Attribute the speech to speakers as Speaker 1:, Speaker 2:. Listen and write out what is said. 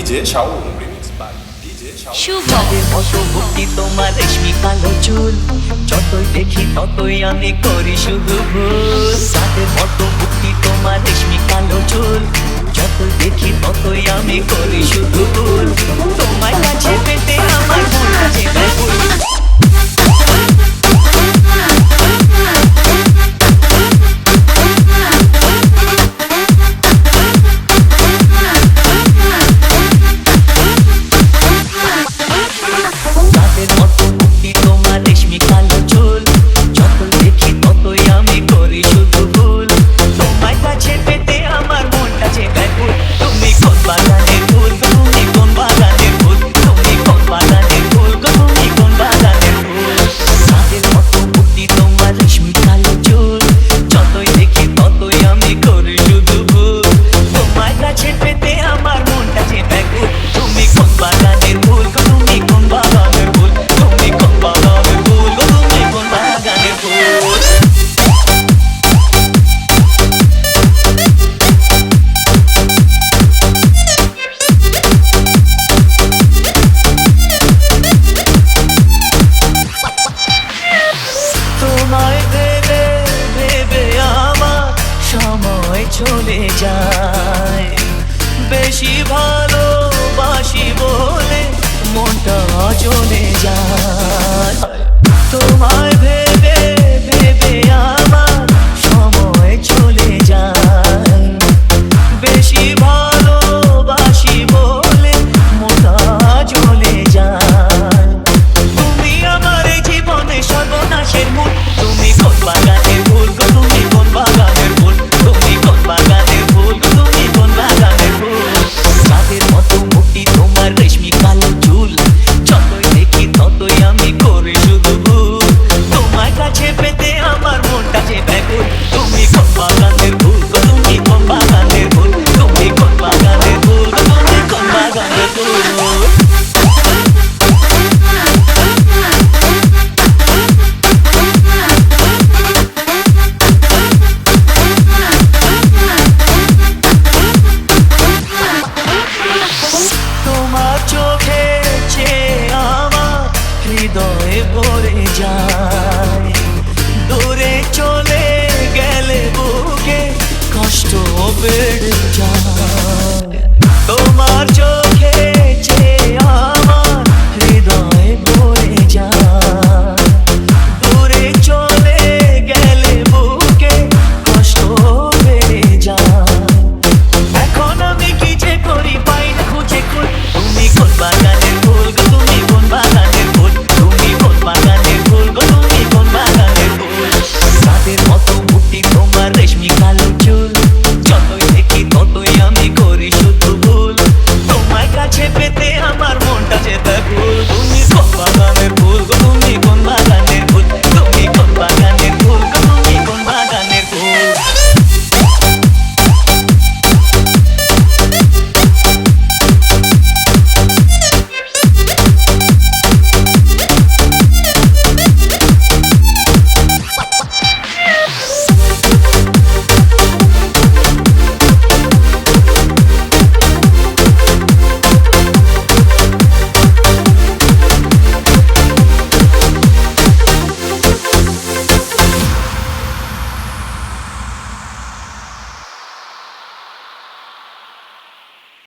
Speaker 1: DJ Shaul Remix by DJ Shaul
Speaker 2: শুভ
Speaker 3: মতো ভক্তি তোমার রেশমি কালো চুল, যতই দেখি ততই আমি করি শুধু ভুল। তাদের মতো ভক্তি তোমার রেশমি কালো চুল, যতই দেখি ততই আমি করি শুধু ভুল। তোমার কাছে পেতে আমার মন আছে ব্যাকুল। চলে যায় বেশি ভালোবাসি বলে মনটা চলে যায়। তোমায় ভেবে ভেবে আমার সময় চলে যায়, বেশি ভালোবাসি বলে মনটা চলে যায়। তুমি আমার জীবনে সর্বনাশের মূল, তুমি কোন বাগানের ফুল গো, তুমি কোন বাগানের ফুল, তুমি কোন বাগানের ফুল, তুমি কোন বাগানের ফুল। তাদের মতো মুক্তি তোমার রেশমি কালো চুল, যতই দেখি ততই আমি করি শুধু ভুল। তোমার কাছে পেতে আমার মনটা যে ব্যাকুল। তুমি কোন বাগানের ফুল গো, তুমি কোন বাগানের ফুল, তুমি কোন বাগানের ফুল, তুমি কোন বাগানের ফুল। হৃদয়ে ভরে যায়, দূরে চলে গেলে বুকে কষ্ট বেড়ে যায়। তোমার চোখে চেয়ে আমার হৃদয়ে ভরে যায়, দূরে চলে গেলে বুকে কষ্ট বেড়ে যায়। এখন আমি কি যে করি পাই না খুঁজে খুঁজ, তুমি কোন বাগানের